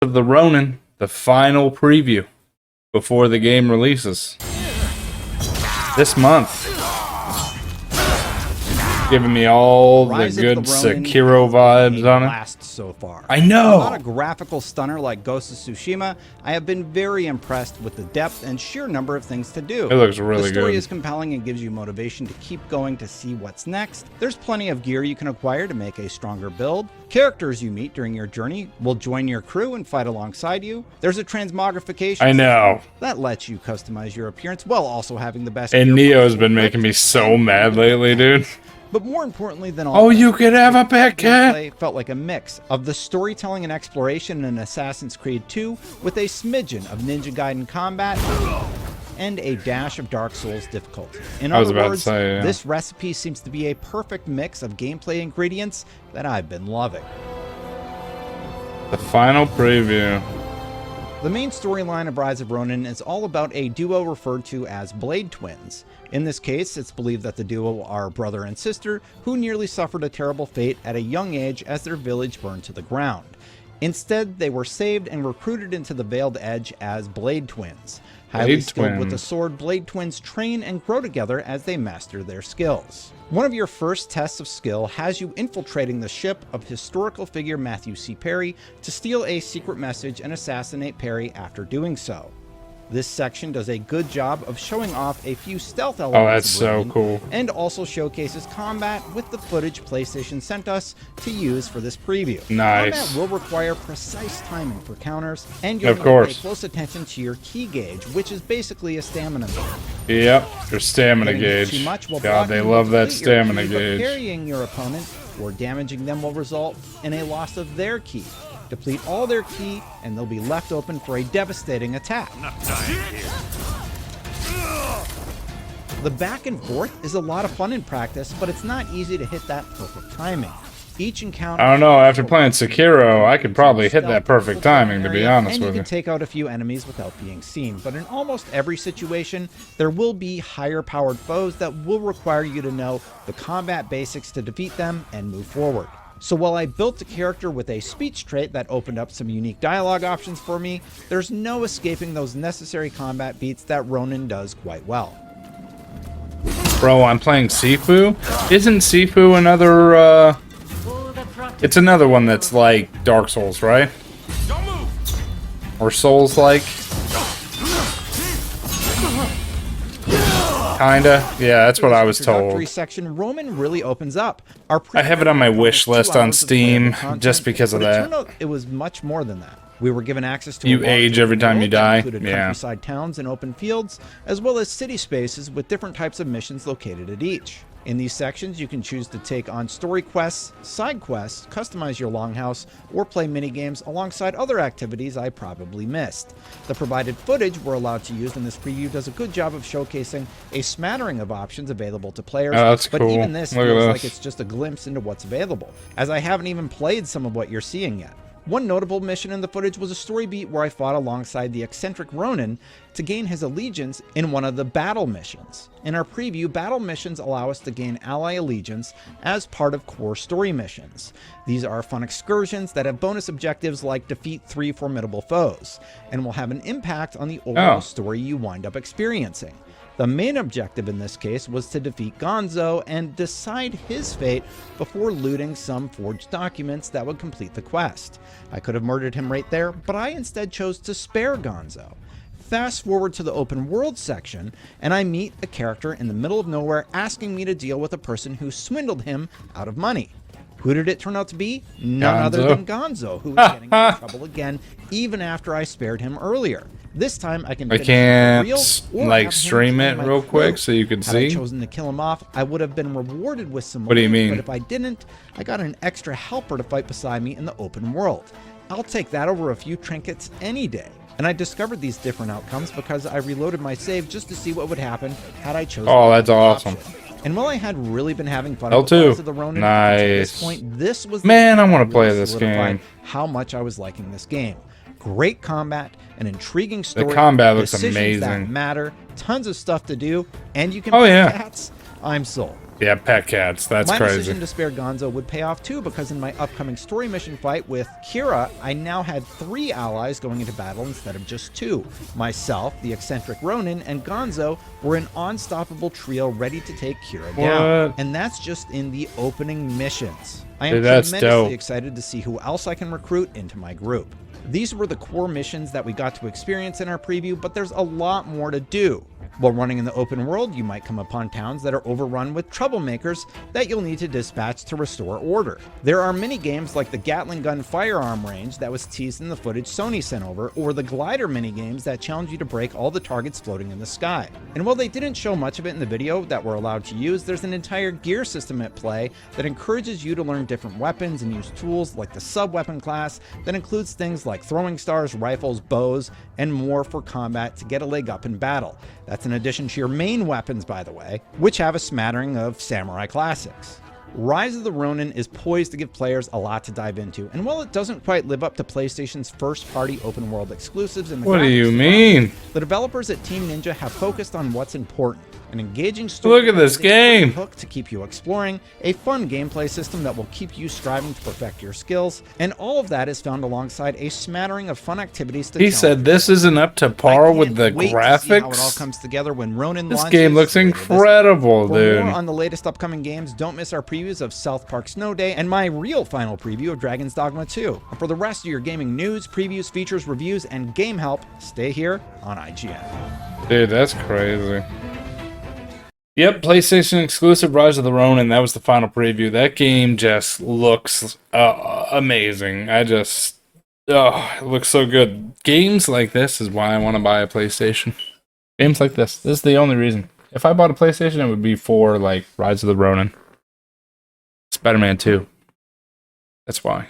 of the Ronin, the final preview before the game releases this month. Giving me all the good Sekiro vibes on it. So far. I know. Not a graphical stunner like Ghost of Tsushima, I have been very impressed with the depth and sheer number of things to do. It looks really good. The story is compelling and gives you motivation to keep going to see what's next. There's plenty of gear you can acquire to make a stronger build. Characters you meet during your journey will join your crew and fight alongside you. There's a transmogrification I know. that lets you customize your appearance while also having the best. And Neo's been making me so mad lately, dude. But more importantly than all, you could have a pet cat. Felt like a mix of the storytelling and exploration in Assassin's Creed 2 with a smidgen of Ninja Gaiden combat and a dash of Dark Souls difficulty. In other words, this recipe seems to be a perfect mix of gameplay ingredients that I've been loving. The final preview. The main storyline of Rise of Ronin is all about a duo referred to as Blade Twins. In this case, it's believed that the duo are brother and sister who nearly suffered a terrible fate at a young age as their village burned to the ground. Instead, they were saved and recruited into the Veiled Edge as Blade Twins. Highly skilled with the sword, Blade Twins train and grow together as they master their skills. One of your first tests of skill has you infiltrating the ship of historical figure Matthew C. Perry to steal a secret message and assassinate Perry after doing so. This section does a good job of showing off a few stealth elements. Oh, that's so cool. And also showcases combat with the footage PlayStation sent us to use for this preview. Nice. Combat will require precise timing for counters, and you'll need to pay close attention to your key gauge, which is basically a stamina meter. Yep, your stamina gauge. God, they love that stamina gauge. Parrying your opponent or damaging them will result in a loss of their key. Deplete all their key, and they'll be left open for a devastating attack. The back and forth is a lot of fun in practice, but it's not easy to hit that perfect timing. Each encounter... I don't know, after playing Sekiro, I could probably hit that perfect timing, to be honest with you. And you can take out a few enemies without being seen, but in almost every situation, there will be higher-powered foes that will require you to know the combat basics to defeat them and move forward. So while I built a character with a speech trait that opened up some unique dialogue options for me, there's no escaping those necessary combat beats that Ronin does quite well. Bro, I'm playing Sifu? Isn't Sifu another, it's another one that's like Dark Souls, right? Or Souls-like? Kinda. Yeah, that's what I was told. Section, Roman really opens up. I have it on my wish list on Steam just because of that. It turned out it was much more than that. We were given access to you age every time you die. Yeah. Countryside towns and open fields, as well as city spaces with different types of missions located at each. In these sections, you can choose to take on story quests, side quests, customize your longhouse, or play minigames alongside other activities I probably missed. The provided footage we're allowed to use in this preview does a good job of showcasing a smattering of options available to players, but even this feels like it's just a glimpse into what's available, as I haven't even played some of what you're seeing yet. One notable mission in the footage was a story beat where I fought alongside the eccentric Ronin to gain his allegiance in one of the battle missions. In our preview, battle missions allow us to gain ally allegiance as part of core story missions. These are fun excursions that have bonus objectives like defeat 3 formidable foes, and will have an impact on the overall story you wind up experiencing. The main objective in this case was to defeat Gonzo and decide his fate before looting some forged documents that would complete the quest. I could have murdered him right there, but I instead chose to spare Gonzo. Fast forward to the open world section, and I meet a character in the middle of nowhere asking me to deal with a person who swindled him out of money. Who did it turn out to be? None other than Gonzo, who was getting into trouble again, even after I spared him earlier. This time I can like stream it real quick so you can see. Had I chosen to kill him off, I would have been rewarded with some money. What do you mean? But if I didn't, I got an extra helper to fight beside me in the open world. I'll take that over a few trinkets any day. And I discovered these different outcomes because I reloaded my save just to see what would happen had I chosen. Oh, that's awesome. And while I had really been having fun with the Ronin, at this point, this was I want to play this game. How much I was liking this game. Great combat, an intriguing story. The combat looks amazing. That matter, tons of stuff to do, and you can play cats. I'm sold. Yeah, pet cats. That's My crazy. decision to spare Gonzo would pay off too, because in my upcoming story mission fight with Kira, I now had 3 allies going into battle instead of just 2. Myself, the eccentric Ronin, and Gonzo were an unstoppable trio ready to take Kira down. And that's just in the opening missions. I am tremendously excited to see who else I can recruit into my group. These were the core missions that we got to experience in our preview, but there's a lot more to do. While running in the open world, you might come upon towns that are overrun with troublemakers that you'll need to dispatch to restore order. There are mini games like the Gatling gun firearm range that was teased in the footage Sony sent over, or the glider mini games that challenge you to break all the targets floating in the sky. And while they didn't show much of it in the video that we're allowed to use, there's an entire gear system at play that encourages you to learn different weapons and use tools like the sub-weapon class that includes things like throwing stars, rifles, bows, and more for combat to get a leg up in battle. That's in addition to your main weapons, by the way, which have a smattering of samurai classics. Rise of the Ronin is poised to give players a lot to dive into, and while it doesn't quite live up to PlayStation's first-party open-world exclusives in the What do you mean? The developers at Team Ninja have focused on what's important. An engaging story. Look at this game. Hook to keep you exploring, a fun gameplay system that will keep you striving to perfect your skills, and all of that is found alongside a smattering of fun activities to He said this isn't up to par with the graphics. To see how it all comes together when Ronin this launches. game looks incredible, dude. For more on the latest upcoming games, don't miss our previews of South Park Snow Day and my real final preview of Dragon's Dogma 2. And for the rest of your gaming news, previews, features, reviews, and game help, stay here on IGN. Dude, that's crazy. Yep, PlayStation exclusive Rise of the Ronin. That was the final preview. That game just looks amazing. It looks so good. Games like this is why I want to buy a PlayStation. Games like this. This is the only reason. If I bought a PlayStation, it would be for, like, Rise of the Ronin. Spider-Man 2. That's why.